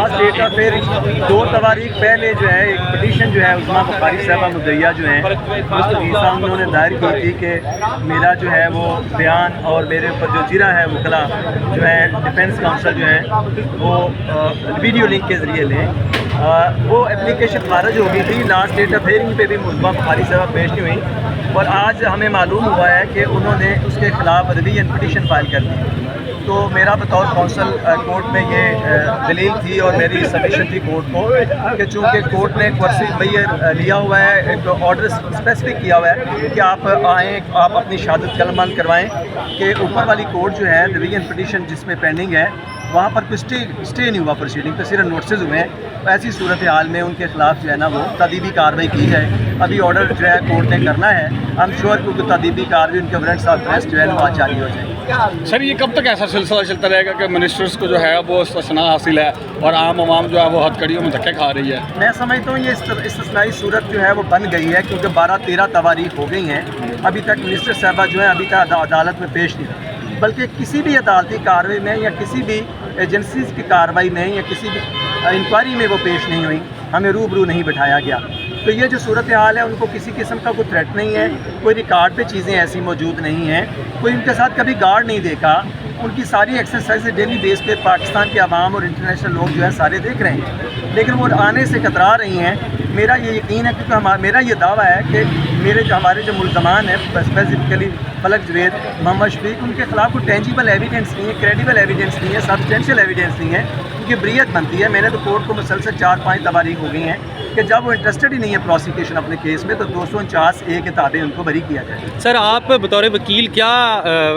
Last date کا پھر 2 تواریخ پہلے جو ہے ایک پٹیشن جو ہے عظمیٰ بخاری صاحبہ مدعیہ جو ہیں مستفیض صاحب انہوں نے دائر کی تھی کہ میرا جو ہے وہ بیان اور میرے اوپر جو جرا ہے وکلا جو ہے ڈیفنس کاؤنسل جو ہیں وہ ویڈیو لنک کے ذریعے لیں، وہ اپلیکیشن خارج ہو گئی تھی۔ لاسٹ ڈیٹ آف ہیئرنگ پہ بھی عظمیٰ بخاری صاحبہ پیش نہیں ہوئی اور آج ہمیں معلوم ہوا ہے کہ انہوں نے اس کے خلاف ریویژن پٹیشن فائل کر دی۔ تو میرا بطور کونسل کورٹ میں یہ دلیل تھی اور میری سبمیشن تھی کورٹ کو کہ چونکہ کورٹ نے کرسی میئر لیا ہوا ہے، ایک آرڈر اسپیسیفک کیا ہوا ہے کہ آپ آئیں، آپ اپنی شہادت کلمہ کروائیں کہ اوپر والی کورٹ جو ہے ریویژن پٹیشن جس میں پینڈنگ ہے وہاں پر کوئی اسٹے نہیں ہوا پروسیڈنگ پہ، صرف نوٹسز ہوئے ہیں۔ ایسی صورتحال میں ان کے خلاف جو ہے نا وہ تادیبی کارروائی کی جائے۔ ابھی آرڈر جو ہے کورٹ نے کرنا ہے، ہم شور کیونکہ تادیبی کارروائی ان کے وارنٹس آف اریسٹ جو ہے وہ آج جاری ہو جائے۔ سر یہ کب تک ایسا سلسلہ چلتا رہے گا کہ منسٹرز کو جو ہے وہ استثناء حاصل ہے اور عام عوام جو ہے وہ ہتھ کڑیوں میں دھکے کھا رہی ہے؟ میں سمجھتا ہوں یہ استثنائی صورت جو ہے وہ بن گئی ہے کیونکہ 12-13 تواریخ ہو گئی ہیں، ابھی تک منسٹر صاحبہ جو ہیں ابھی تک عدالت میں پیش نہیں ہوئی، بلکہ کسی بھی عدالتی کارروائی میں یا کسی بھی ایجنسیز کی کارروائی میں یا کسی بھی انکوائری میں وہ پیش نہیں ہوئی، ہمیں روبرو نہیں بٹھایا گیا۔ تو یہ جو صورتحال ہے ان کو کسی قسم کا کوئی تھریٹ نہیں ہے، کوئی ریکارڈ پہ چیزیں ایسی موجود نہیں ہیں، کوئی ان کے ساتھ کبھی گارڈ نہیں دیکھا، ان کی ساری ایکسرسائز ڈیلی بیس پہ پاکستان کے عوام اور انٹرنیشنل لوگ جو ہے سارے دیکھ رہے ہیں، لیکن وہ آنے سے کترا رہی ہیں۔ میرا یہ یقین ہے کیونکہ میرا یہ دعویٰ ہے کہ ہمارے جو ملزمان ہیں اسپیسیفکلی فلک جوید، محمد شفیق، ان کے خلاف کوئی ٹینجیبل ایویڈنس نہیں ہے، کریڈیبل ایویڈنس نہیں ہے، سبسٹینشیل ایویڈنس نہیں ہے، ان کی بریت بنتی ہے۔ میں نے تو کورٹ کو مسلسل 4-5 تواریخ ہو گئی ہیں کہ جب وہ انٹرسٹڈ ہی نہیں ہے پروسیکیوشن اپنے کیس میں تو 249(a) کے تابع ان کو بری کیا جائے۔ سر آپ بطور وکیل کیا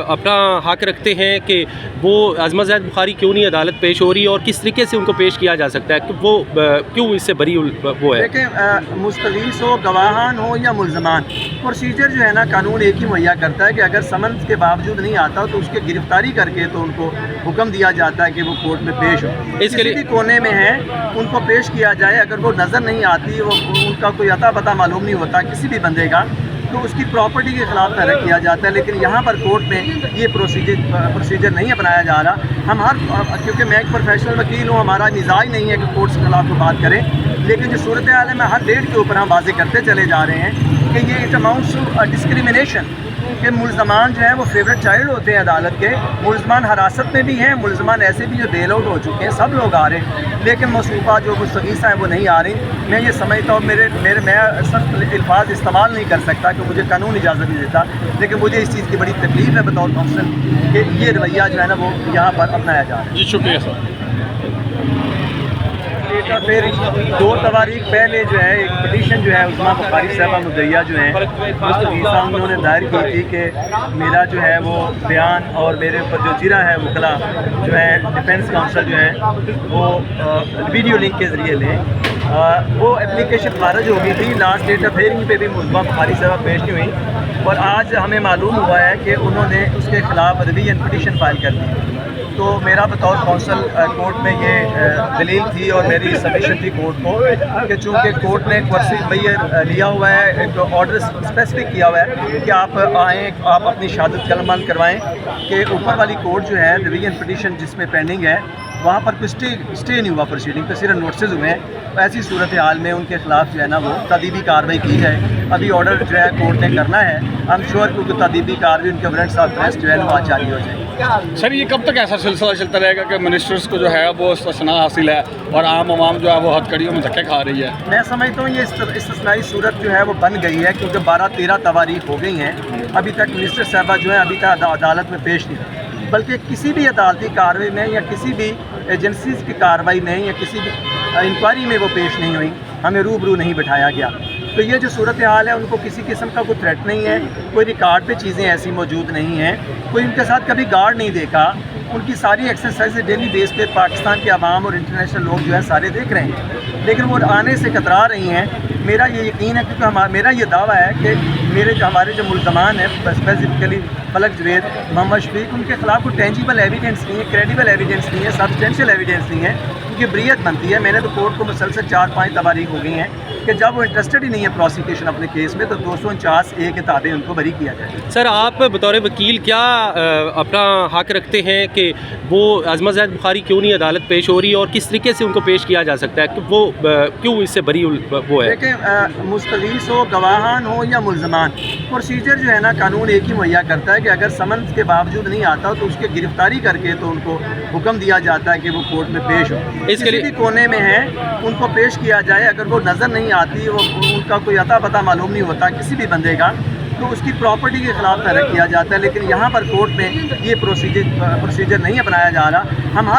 اپنا حق رکھتے ہیں کہ وہ عظمیٰ زید بخاری کیوں نہیں عدالت پیش ہو رہی اور کس طریقے سے ان کو پیش کیا جا سکتا ہے کہ وہ کیوں اس سے بری وہ ہے؟ دیکھیں، مستغیث ہو، گواہان ہو یا ملزمان، پروسیجر جو ہے نا قانون ایک ہی مہیا کرتا ہے کہ اگر سمنس کے باوجود نہیں آتا تو اس کے گرفتاری کر کے تو ان کو حکم دیا جاتا ہے کہ وہ کورٹ میں پیش ہو، اس کے لیے کسی بھی کونے میں ہیں ان کو پیش کیا جائے۔ اگر وہ نظر نہیں آتی، وہ ان کا کوئی عطا پتہ معلوم نہیں ہوتا کسی بھی بندے کا، تو اس کی پراپرٹی کے خلاف تحریک کیا جاتا ہے، لیکن یہاں پر کورٹ میں یہ پروسیجر نہیں اپنایا جا رہا۔ ہم کیونکہ میں ایک پروفیشنل وکیل ہوں، ہمارا مزاج نہیں ہے کہ کورٹس کے خلاف کو بات کریں، لیکن جو صورتحال ہے میں ہر ڈیٹ کے اوپر ہم واضح کرتے چلے جا رہے ہیں کہ یہ اٹ اماؤنٹس ٹو ڈسکریمنیشن، کہ ملزمان جو ہیں وہ فیوریٹ چائلڈ ہوتے ہیں عدالت کے، ملزمان حراست میں بھی ہیں، ملزمان ایسے بھی جو بیل آؤٹ ہو چکے ہیں، سب لوگ آ رہے ہیں، لیکن مصروفہ جو مستغیثہ ہیں وہ نہیں آ رہی۔ میں یہ سمجھتا ہوں میں سخت الفاظ استعمال نہیں کر سکتا کہ مجھے قانون اجازت نہیں دیتا، لیکن مجھے اس چیز کی بڑی تکلیف ہے بطور کونسل کہ یہ رویہ جو ہے نا وہ یہاں پر اپنایا جا رہا ہے۔ جی شکریہ سر۔ پھر 2 تواریخ پہلے جو ہے ایک پٹیشن جو ہے عظمیٰ بخاری صاحبہ مدعیہ جو ہیں مستفیض صاحب انہوں نے دائر کی تھی کہ میرا جو ہے وہ بیان اور میرے اوپر جو جرا ہے وکلا جو ہے ڈیفنس کاؤنسل جو ہیں وہ ویڈیو لنک کے ذریعے لیں، وہ اپلیکیشن خارج ہو گئی تھی۔ لاسٹ ڈیٹ آف ہیئرنگ پہ بھی عظمیٰ بخاری صاحبہ پیش نہیں ہوئی اور آج ہمیں معلوم ہوا ہے کہ انہوں نے اس کے خلاف ریویژن پٹیشن فائل کر دی۔ تو میرا بطور کونسل کورٹ میں یہ دلیل تھی اور میری سبمیشن تھی کورٹ کو کہ چونکہ کورٹ نے کرسی میئر لیا ہوا ہے، ایک آرڈر اسپیسیفک کیا ہوا ہے کہ آپ آئیں، آپ اپنی شہادت کلمہ کروائیں کہ اوپر والی کورٹ جو ہے ریویژن پٹیشن جس میں پینڈنگ ہے وہاں پر کوئی اسٹے نہیں ہوا پروسیڈنگ پہ، صرف نوٹسز ہوئے ہیں۔ ایسی صورتحال میں ان کے خلاف جو ہے نا وہ تادیبی کارروائی کی جائے۔ ابھی آرڈر جو ہے کورٹ نے کرنا ہے، ہم شور کیونکہ تادیبی کارروائی ان کے وارنٹس آف اریسٹ جو ہے وہ آج جاری ہو جائے۔ سر یہ کب تک ایسا سلسلہ چلتا رہے گا کہ منسٹرز کو جو ہے وہ استثناء حاصل ہے اور عام عوام جو ہے وہ ہتھ کڑیوں میں دھکے کھا رہی ہے؟ میں سمجھتا ہوں یہ استثنائی صورت جو ہے وہ بن گئی ہے کیونکہ 12-13 تواریخ ہو گئی ہیں، ابھی تک منسٹر صاحبہ جو ہیں ابھی تک عدالت میں پیش نہیں ہوئی، بلکہ کسی بھی عدالتی کارروائی میں یا کسی بھی ایجنسیز کی کارروائی میں یا کسی بھی انکوائری میں وہ پیش نہیں ہوئی، ہمیں روبرو نہیں بٹھایا گیا۔ تو یہ جو صورتحال ہے ان کو کسی قسم کا کوئی تھریٹ نہیں ہے، کوئی ریکارڈ پہ چیزیں ایسی موجود نہیں ہیں، کوئی ان کے ساتھ کبھی گارڈ نہیں دیکھا، ان کی ساری ایکسرسائز ڈیلی بیس پہ پاکستان کے عوام اور انٹرنیشنل لوگ جو ہے سارے دیکھ رہے ہیں، لیکن وہ آنے سے کترا رہی ہیں۔ میرا یہ یقین ہے کیونکہ میرا یہ دعویٰ ہے کہ ہمارے جو ملزمان ہیں اسپیسیفکلی فلک جوید، محمد شفیق، ان کے خلاف کوئی ٹینجیبل ایویڈنس نہیں ہے، کریڈیبل ایویڈنس نہیں ہے، سبسٹینشیل ایویڈنس نہیں ہے، ان کی بریت بنتی ہے۔ میں نے تو کورٹ کو مسلسل 4-5 تواریخ ہو گئی ہیں کہ جب وہ انٹرسٹڈ ہی نہیں ہے پروسیکیوشن اپنے کیس میں تو 249(a) کے تابع ان کو بری کیا جائے۔ سر آپ بطور وکیل کیا اپنا حق رکھتے ہیں کہ وہ عظمت زید بخاری کیوں نہیں عدالت پیش ہو رہی اور کس طریقے سے ان کو پیش کیا جا سکتا ہے کہ وہ کیوں اس سے بری وہ ہے؟ دیکھیں مستغیث ہو، گواہان ہو یا ملزمان، پروسیجر جو ہے نا قانون ایک ہی مہیا کرتا ہے کہ اگر سمنس کے باوجود نہیں آتا تو اس کے گرفتاری کر کے تو ان کو حکم دیا جاتا ہے کہ وہ کورٹ میں پیش ہو، اس کے لیے کسی بھی کونے میں ہیں ان کو پیش کیا جائے۔ اگر وہ نظر نہیں آتی، وہ ان کا کوئی عطا پتہ معلوم نہیں ہوتا کسی بھی بندے کا، تو اس کی پراپرٹی کے خلاف تحریک کیا جاتا ہے۔ لیکن یہاں پر کورٹ میں یہ پروسیجر نہیں اپنایا جا رہا۔ ہم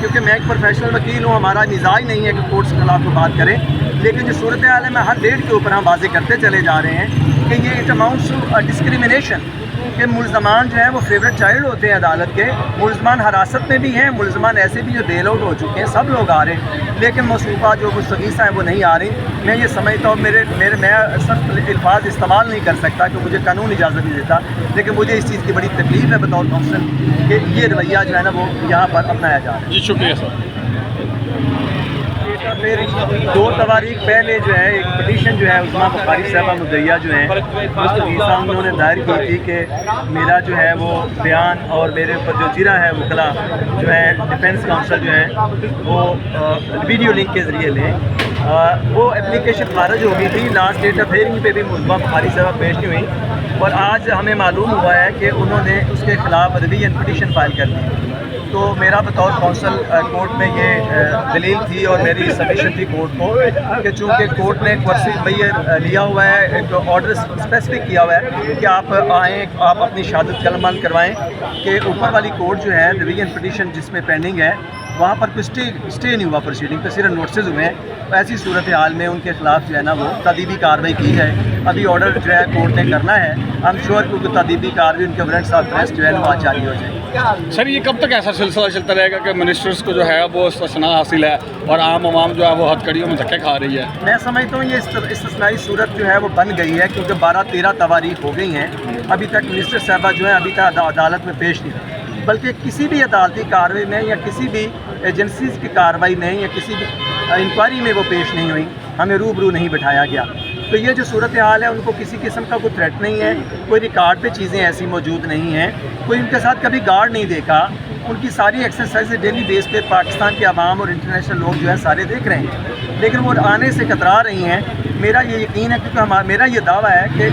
کیونکہ میں ایک پروفیشنل وکیل ہوں، ہمارا مزاج نہیں ہے کہ کورٹس کے خلاف کو بات کریں، لیکن جو صورتحال ہے میں ہر ڈیٹ کے اوپر ہم واضح کرتے چلے جا رہے ہیں کہ یہ اٹ اماؤنٹس ٹو ڈسکریمنیشن، کہ ملزمان جو ہیں وہ فیوریٹ چائلڈ ہوتے ہیں عدالت کے، ملزمان حراست میں بھی ہیں، ملزمان ایسے بھی جو بیل آؤٹ ہو چکے ہیں، سب لوگ آ رہے ہیں، لیکن مصروفہ جو مستغیثہ ہیں وہ نہیں آ رہی۔ میں یہ سمجھتا ہوں میں سخت الفاظ استعمال نہیں کر سکتا کہ مجھے قانون اجازت نہیں دیتا، لیکن مجھے اس چیز کی بڑی تکلیف ہے بطور کونسل کہ یہ رویہ جو ہے نا وہ یہاں پر اپنایا جا رہا ہے۔ جی شکریہ سر۔ پھر 2 تواریخ پہلے جو ہے ایک پٹیشن جو ہے عظمیٰ بخاری صاحبہ مدعیہ جو ہیں مستغیثہ انہوں نے دائر کی تھی کہ میرا جو ہے وہ بیان اور میرے اوپر جو جرح ہے وکلا جو ہے ڈیفنس کاؤنسل جو ہے وہ ویڈیو لنک کے ذریعے لیں، وہ اپلیکیشن خارج ہو گئی تھی۔ لاسٹ ڈیٹ آف ہیئرنگ پہ بھی عظمیٰ بخاری صاحبہ پیش نہیں ہوئی اور آج ہمیں معلوم ہوا ہے کہ انہوں نے اس کے خلاف ریویژن پٹیشن فائل کر دی۔ تو میرا بطور کونسل کورٹ میں یہ دلیل تھی اور میری سبمیشن تھی کورٹ کو کہ چونکہ کورٹ نے لیا ہوا ہے، ایک آرڈر اسپیسیفک کیا ہوا ہے کہ آپ آئیں، آپ اپنی شہادت قلم بند کروائیں کہ اوپر والی کورٹ جو ہے ریویژن پٹیشن جس میں پینڈنگ ہے وہاں پر کوئی اسٹے نہیں ہوا پروسیڈنگ پہ، صرف نوٹسز ہوئے ہیں۔ ایسی صورتحال میں ان کے خلاف جو ہے نا وہ تادیبی کارروائی کی جائے۔ ابھی آرڈر جو ہے کورٹ نے کرنا ہے، ہم شور کیونکہ تادیبی کارروائی ان کے وارنٹس آف اریسٹ جو ہے وہ آج جاری ہو جائے گی۔ سر یہ کب تک ایسا سلسلہ چلتا رہے گا کہ منسٹرز کو جو ہے وہ استثناء حاصل ہے اور عام عوام جو ہے وہ ہتھ کڑیوں میں دھکے کھا رہی ہے؟ میں سمجھتا ہوں یہ استثنائی صورت جو ہے وہ بن گئی ہے کیونکہ 12-13 تواریخ ہو گئی ہیں، ابھی تک منسٹر صاحبہ جو ہے ابھی تک عدالت میں پیش نہیں ہوئی، بلکہ کسی بھی عدالتی کارروائی میں یا کسی بھی ایجنسیز کی کارروائی میں یا کسی بھی انکوائری میں وہ پیش نہیں ہوئی، ہمیں روبرو نہیں بٹھایا گیا۔ تو یہ جو صورتحال ہے ان کو کسی قسم کا کوئی تھریٹ نہیں ہے، کوئی ریکارڈ پہ چیزیں ایسی موجود نہیں ہیں، کوئی ان کے ساتھ کبھی گارڈ نہیں دیکھا، ان کی ساری ایکسرسائز ڈیلی بیس پہ پاکستان کے عوام اور انٹرنیشنل لوگ جو ہے سارے دیکھ رہے ہیں، لیکن وہ آنے سے کترا رہی ہیں۔ میرا یہ یقین ہے کیونکہ میرا یہ دعویٰ ہے کہ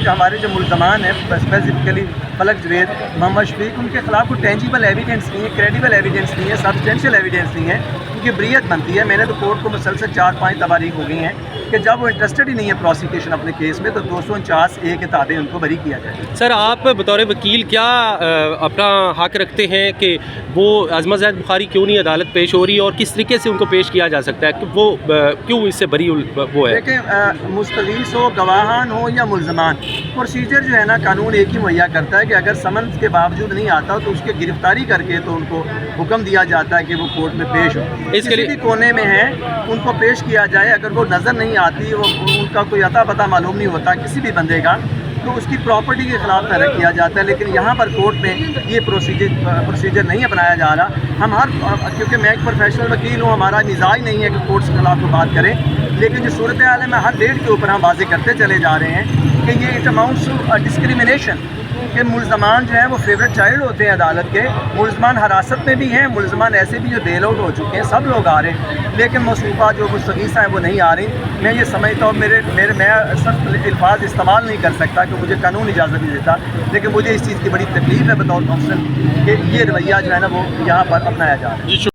ہمارے جو ملزمان ہیں اسپیسیفکلی فلک جوید، محمد شفیق، ان کے خلاف کوئی ٹینجیبل ایویڈنس نہیں ہے، کریڈیبل ایویڈنس نہیں ہے، سبسٹینشیل ایویڈنس نہیں ہے، کیونکہ بریت بنتی ہے۔ میں نے تو کورٹ کو مسلسل 4-5 تواریخ ہو گئی ہیں کہ جب وہ انٹرسٹڈ ہی نہیں ہے پروسیکیوشن اپنے کیس میں تو 249(a) کے تابع ان کو بری کیا جائے۔ سر آپ بطور وکیل کیا اپنا حق رکھتے ہیں کہ وہ عظمت زید بخاری کیوں نہیں عدالت پیش ہو رہی اور کس طریقے سے ان کو پیش کیا جا سکتا ہے کہ وہ کیوں اس سے بری وہ ہے؟ دیکھیں مستغیث ہو، گواہان ہو یا ملزمان، پروسیجر جو ہے نا قانون ایک ہی مہیا کرتا ہے کہ اگر سمنس کے باوجود نہیں آتا تو اس کے گرفتاری کر کے تو ان کو حکم دیا جاتا ہے کہ وہ کورٹ میں پیش ہو، کسی بھی کونے میں ہیں ان کو پیش کیا جائے۔ اگر وہ نظر نہیں آتی، وہ ان کا کوئی عطا پتہ معلوم نہیں ہوتا کسی بھی بندے کا، تو اس کی پراپرٹی کے خلاف تحریک کیا جاتا ہے۔ لیکن یہاں پر کورٹ میں یہ پروسیجر نہیں اپنایا جا رہا۔ ہم کیونکہ میں ایک پروفیشنل وکیل ہوں، ہمارا مزاج نہیں ہے کہ کورٹس کے خلاف کو بات کریں، لیکن جو صورتحال ہے میں ہر ڈیٹ کے اوپر ہم واضح کرتے چلے جا رہے ہیں کہ یہ اٹ اماؤنٹس ٹو ڈسکریمنیشن، کہ ملزمان جو ہیں وہ فیوریٹ چائلڈ ہوتے ہیں عدالت کے، ملزمان حراست میں بھی ہیں، ملزمان ایسے بھی جو بیل آؤٹ ہو چکے ہیں، سب لوگ آ رہے ہیں، لیکن مصروفہ جو مستغیثہ ہیں وہ نہیں آ رہی۔ میں یہ سمجھتا ہوں میں سخت الفاظ استعمال نہیں کر سکتا کہ مجھے قانون اجازت نہیں دیتا، لیکن مجھے اس چیز کی بڑی تکلیف ہے بطور کونسل کہ یہ رویہ جو ہے نا وہ یہاں پر اپنایا جا رہا ہے۔